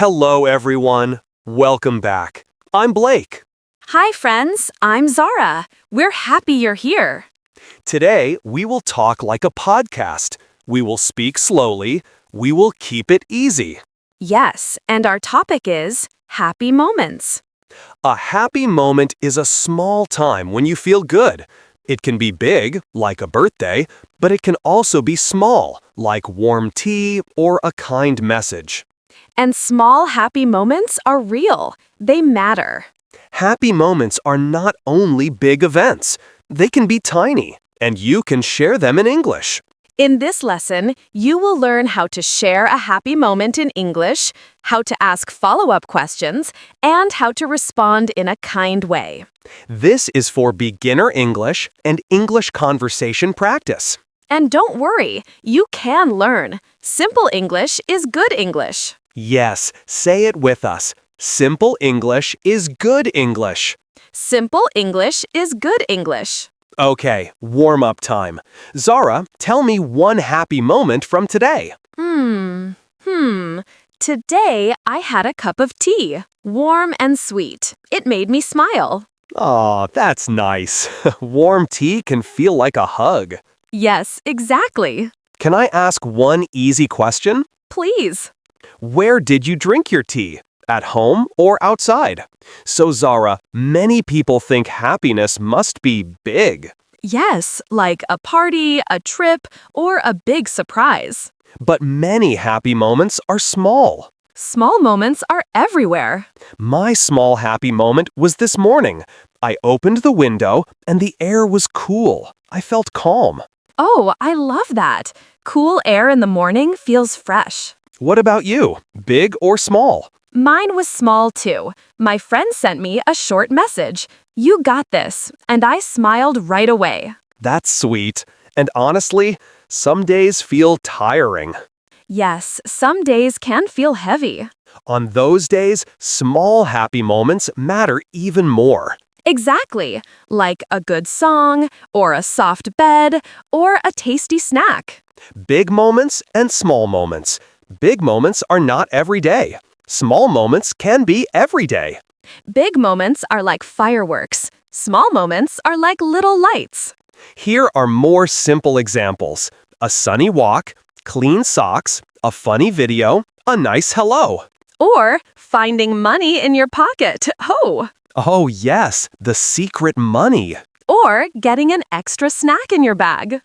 Hello, everyone. Welcome back. I'm Blake. Hi, friends. I'm Zara. We're happy you're here. Today, we will talk like a podcast. We will speak slowly. We will keep it easy. Yes, and our topic is happy moments. A happy moment is a small time when you feel good. It can be big, like a birthday, but it can also be small, like warm tea or a kind message. And small happy moments are real. They matter. Happy moments are not only big events. They can be tiny, and you can share them in English. In this lesson, you will learn how to share a happy moment in English, how to ask follow-up questions, and how to respond in a kind way. This is for beginner English and English conversation practice. And don't worry, you can learn. Simple English is good English. Yes, say it with us. Simple English is good English. Simple English is good English. Okay, warm-up time. Zara, tell me one happy moment from today. Today, I had a cup of tea, warm and sweet. It made me smile. Aw, that's nice. Warm tea can feel like a hug. Yes, exactly. Can I ask one easy question? Please. Where did you drink your tea? At home or outside? So, Zara, many people think happiness must be big. Yes, like a party, a trip, or a big surprise. But many happy moments are small. Small moments are everywhere. My small happy moment was this morning. I opened the window and the air was cool. I felt calm. Oh, I love that. Cool air in the morning feels fresh. What about you? Big or small? Mine was small too. My friend sent me a short message. You got this, and I smiled right away. That's sweet. And honestly, some days feel tiring. Yes, some days can feel heavy. On those days, small happy moments matter even more. Exactly, like a good song, or a soft bed, or a tasty snack. Big moments and small moments. Big moments are not every day. Small moments can be every day. Big moments are like fireworks. Small moments are like little lights. Here are more simple examples. A sunny walk, clean socks, a funny video, a nice hello. Or finding money in your pocket. Oh! Oh yes, the secret money. Or getting an extra snack in your bag.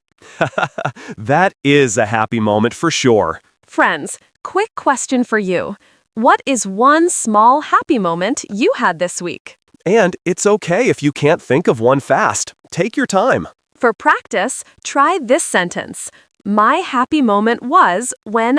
That is a happy moment for sure. Friends, quick question for you. What is one small happy moment you had this week? And it's okay if you can't think of one fast. Take your time. For practice, try this sentence. My happy moment was when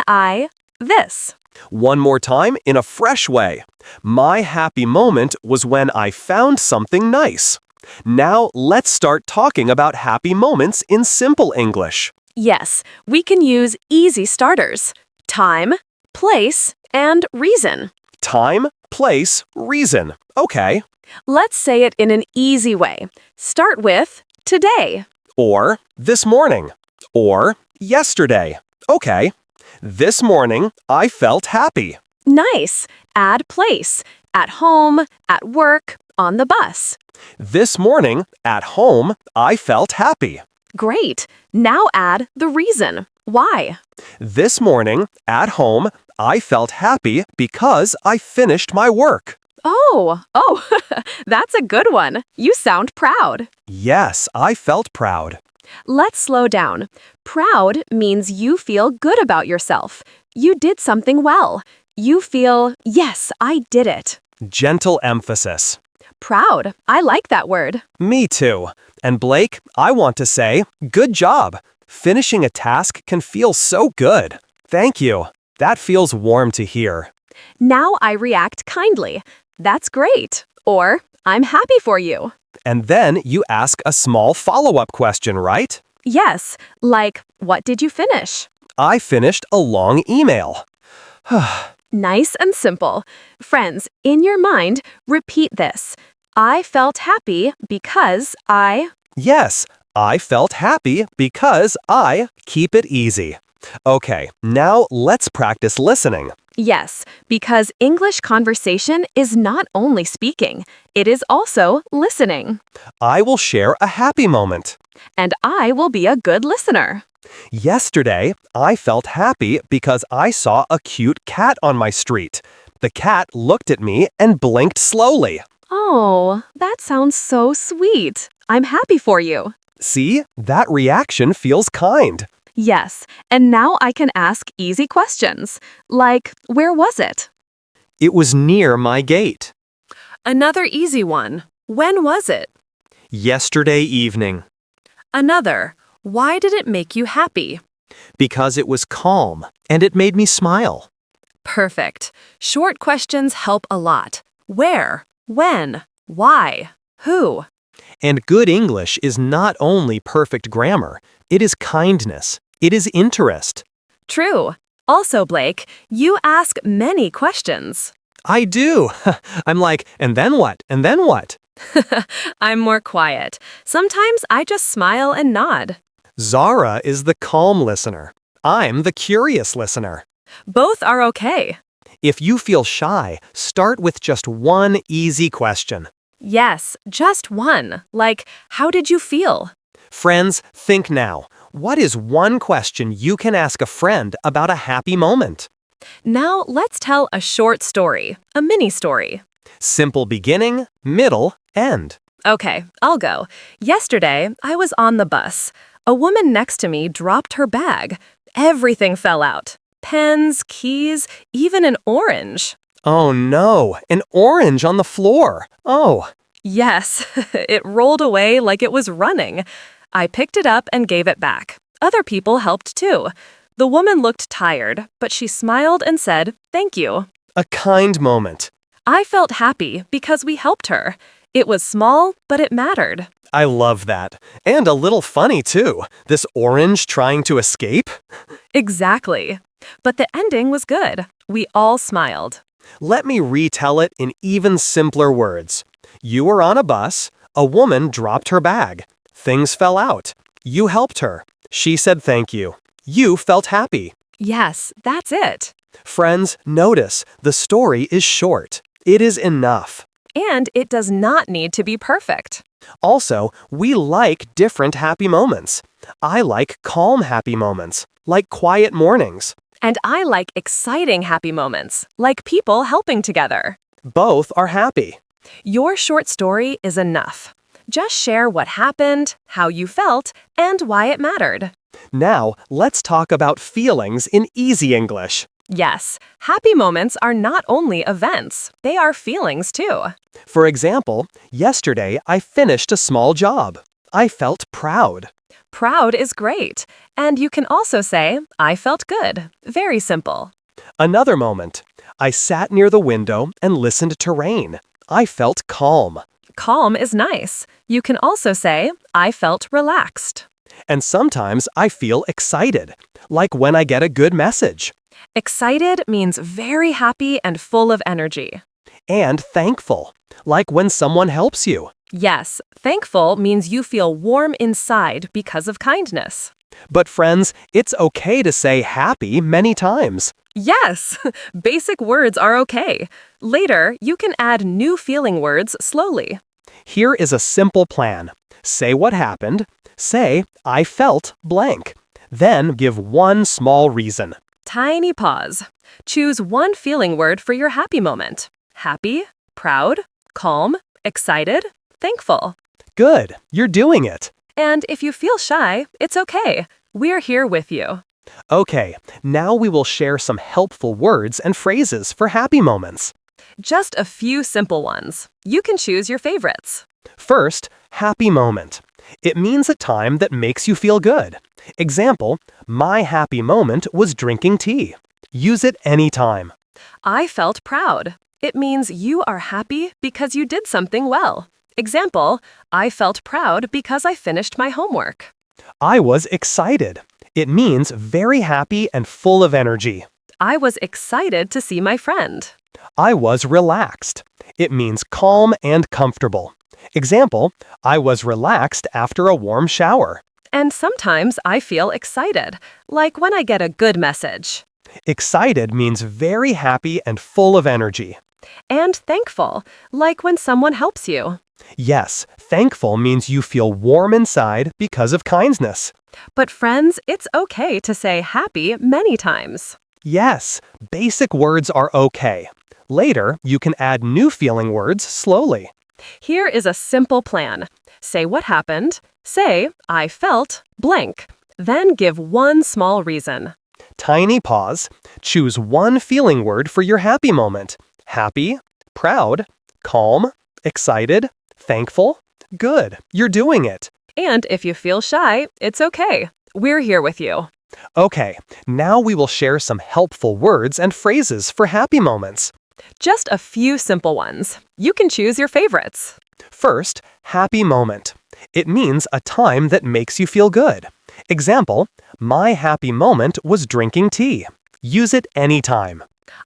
this. One more time in a fresh way. My happy moment was when I found something nice. Now let's start talking about happy moments in simple English. Yes, we can use easy starters. Time, place, and reason. Time, place, reason. Okay. Let's say it in an easy way. Start with today. Or this morning. Or yesterday. Okay. This morning, I felt happy. Nice. Add place. At home, at work, on the bus. This morning, at home, I felt happy. Great. Now add the reason. Why? This morning, at home, I felt happy because I finished my work. Oh, that's a good one. You sound proud. Yes, I felt proud. Let's slow down. Proud means you feel good about yourself. You did something well. You feel, yes, I did it. Gentle emphasis. Proud. I like that word. Me too. And Blake, I want to say, good job. Finishing a task can feel so good. Thank you. That feels warm to hear. Now I react kindly. That's great. Or, I'm happy for you. And then you ask a small follow-up question, right? Yes, like, what did you finish? I finished a long email. Nice and simple. Friends, in your mind, repeat this. I felt happy because I... Yes, I felt happy because I keep it easy. Okay, now let's practice listening. Yes, because English conversation is not only speaking, it is also listening. I will share a happy moment. And I will be a good listener. Yesterday, I felt happy because I saw a cute cat on my street. The cat looked at me and blinked slowly. Oh, that sounds so sweet. I'm happy for you. See, that reaction feels kind. Yes, and now I can ask easy questions, like, where was it? It was near my gate. Another easy one. When was it? Yesterday evening. Another. Why did it make you happy? Because it was calm and it made me smile. Perfect. Short questions help a lot. Where? When? Why? Who? And good English is not only perfect grammar, it is kindness. It is interest. True. Also, Blake, you ask many questions. I do. I'm like, and then what? And then what? I'm more quiet. Sometimes I just smile and nod. Zara is the calm listener. I'm the curious listener. Both are okay. If you feel shy, start with just one easy question. Yes, just one. Like, how did you feel? Friends, think now. What is one question you can ask a friend about a happy moment? Now let's tell a short story, a mini story. Simple beginning, middle, end. Okay, I'll go. Yesterday, I was on the bus. A woman next to me dropped her bag. Everything fell out. Pens, keys, even an orange. Oh no, an orange on the floor. Oh, Yes, it rolled away like it was running. I picked it up and gave it back. Other people helped too. The woman looked tired, but she smiled and said, "Thank you." a kind moment. I felt happy because we helped her. It was small, but it mattered. I love that. And a little funny too. This orange trying to escape. Exactly. But the ending was good. We all smiled. Let me retell it in even simpler words. You were on a bus. A woman dropped her bag. Things fell out. You helped her. She said thank you. You felt happy. Yes, that's it. Friends, notice the story is short. It is enough. And it does not need to be perfect. Also, we like different happy moments. I like calm happy moments, like quiet mornings. And I like exciting happy moments, like people helping together. Both are happy. Your short story is enough. Just share what happened, how you felt, and why it mattered. Now, let's talk about feelings in easy English. Yes, happy moments are not only events, they are feelings too. For example, yesterday I finished a small job. I felt proud. Proud is great. And you can also say, I felt good. Very simple. Another moment. I sat near the window and listened to rain. I felt calm. Calm is nice. You can also say, I felt relaxed. And sometimes I feel excited, like when I get a good message. Excited means very happy and full of energy. And thankful, like when someone helps you. Yes, thankful means you feel warm inside because of kindness. But friends, it's okay to say happy many times. Yes, basic words are okay. Later, you can add new feeling words slowly. Here is a simple plan. Say what happened. Say, I felt blank. Then give one small reason. Tiny pause. Choose one feeling word for your happy moment. Happy, proud, calm, excited, thankful. Good, you're doing it. And if you feel shy, it's okay. We're here with you. Okay, now we will share some helpful words and phrases for happy moments. Just a few simple ones. You can choose your favorites. First, happy moment. It means a time that makes you feel good. Example, my happy moment was drinking tea. Use it anytime. I felt proud. It means you are happy because you did something well. Example, I felt proud because I finished my homework. I was excited. It means very happy and full of energy. I was excited to see my friend. I was relaxed. It means calm and comfortable. Example, I was relaxed after a warm shower. And sometimes I feel excited, like when I get a good message. Excited means very happy and full of energy. And thankful, like when someone helps you. Yes, thankful means you feel warm inside because of kindness. But friends, it's okay to say happy many times. Yes, basic words are okay. Later, you can add new feeling words slowly. Here is a simple plan. Say what happened, say, I felt blank, then give one small reason. Tiny pause. Choose one feeling word for your happy moment. Happy, proud, calm, excited, thankful. Good, you're doing it. And if you feel shy, it's okay. We're here with you. Okay, now we will share some helpful words and phrases for happy moments. Just a few simple ones. You can choose your favorites. First, happy moment. It means a time that makes you feel good. Example, my happy moment was drinking tea. Use it anytime.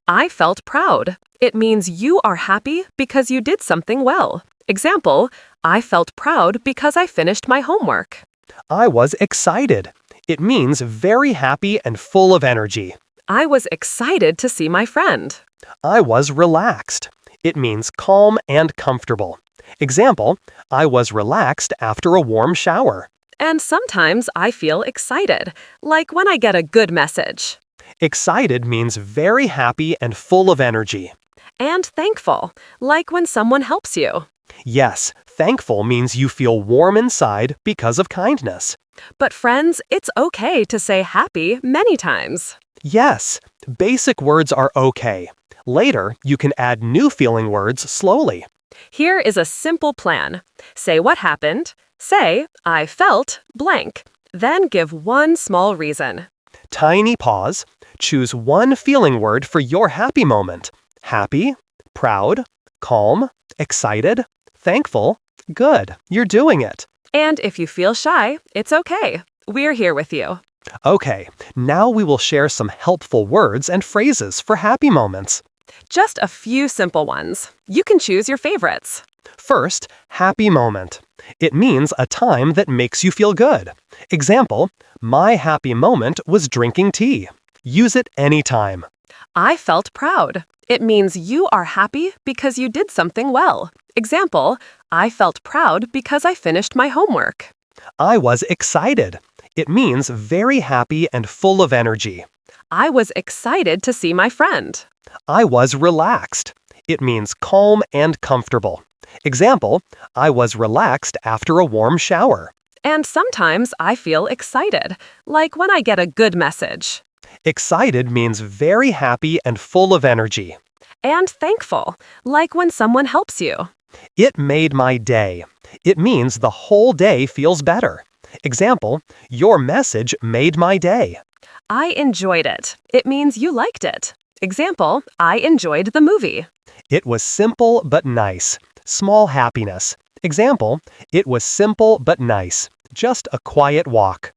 I felt proud. It means you are happy because you did something well. Example, I felt proud because I finished my homework. I was excited. It means very happy and full of energy. I was excited to see my friend. I was relaxed. It means calm and comfortable. Example, I was relaxed after a warm shower. And sometimes I feel excited, like when I get a good message. Excited means very happy and full of energy. And thankful, like when someone helps you. Yes, thankful means you feel warm inside because of kindness. But friends, it's okay to say happy many times. Yes, basic words are okay. Later, you can add new feeling words slowly. Here is a simple plan. Say what happened, say, I felt blank, then give one small reason. Tiny pause. Choose one feeling word for your happy moment. Happy, proud, calm, excited, thankful. Good, you're doing it. And if you feel shy, it's okay. We're here with you. Okay, now we will share some helpful words and phrases for happy moments. Just a few simple ones. You can choose your favorites. First, happy moment. It means a time that makes you feel good. Example, my happy moment was drinking tea. Use it anytime. I felt proud. It means you are happy because you did something well. Example, I felt proud because I finished my homework. I was excited. It means very happy and full of energy. I was excited to see my friend. I was relaxed. It means calm and comfortable. Example, I was relaxed after a warm shower. And sometimes I feel excited, like when I get a good message. Excited means very happy and full of energy. And thankful, like when someone helps you. It made my day. It means the whole day feels better. Example, your message made my day. I enjoyed it. It means you liked it. Example, I enjoyed the movie. It was simple but nice. Small happiness. Example, it was simple but nice. Just a quiet walk.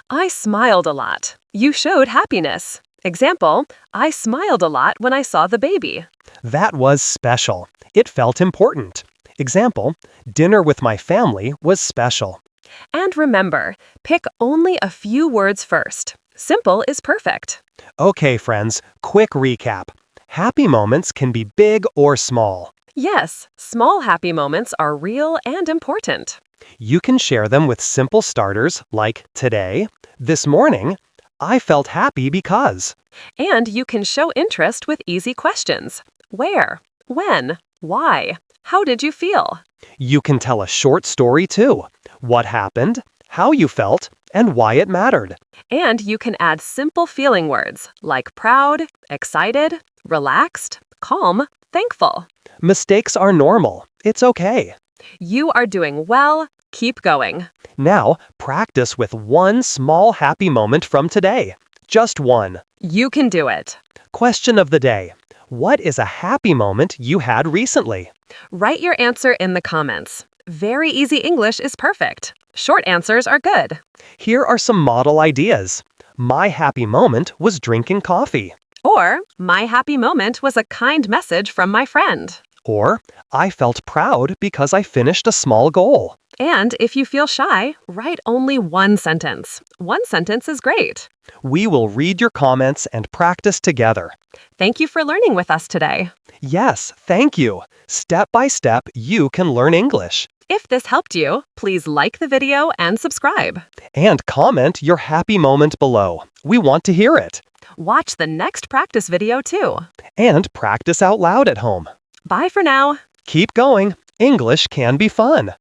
I smiled a lot. You showed happiness. Example, I smiled a lot when I saw the baby. That was special. It felt important. Example, dinner with my family was special. And remember, pick only a few words first. Simple is perfect. Okay, friends, quick recap. Happy moments can be big or small. Yes, small happy moments are real and important. You can share them with simple starters like today, this morning, I felt happy because. And you can show interest with easy questions. Where? When? Why? How did you feel? You can tell a short story too. What happened, how you felt, and why it mattered. And you can add simple feeling words like proud, excited, relaxed, calm, thankful. Mistakes are normal. It's okay. You are doing well. Keep going. Now, practice with one small happy moment from today. Just one. You can do it. Question of the day. What is a happy moment you had recently? Write your answer in the comments. Very easy English is perfect. Short answers are good. Here are some model ideas. My happy moment was drinking coffee. Or, my happy moment was a kind message from my friend. Or, I felt proud because I finished a small goal. And if you feel shy, write only one sentence. One sentence is great. We will read your comments and practice together. Thank you for learning with us today. Yes, thank you. Step by step, you can learn English. If this helped you, please like the video and subscribe. And comment your happy moment below. We want to hear it. Watch the next practice video too. And practice out loud at home. Bye for now. Keep going. English can be fun.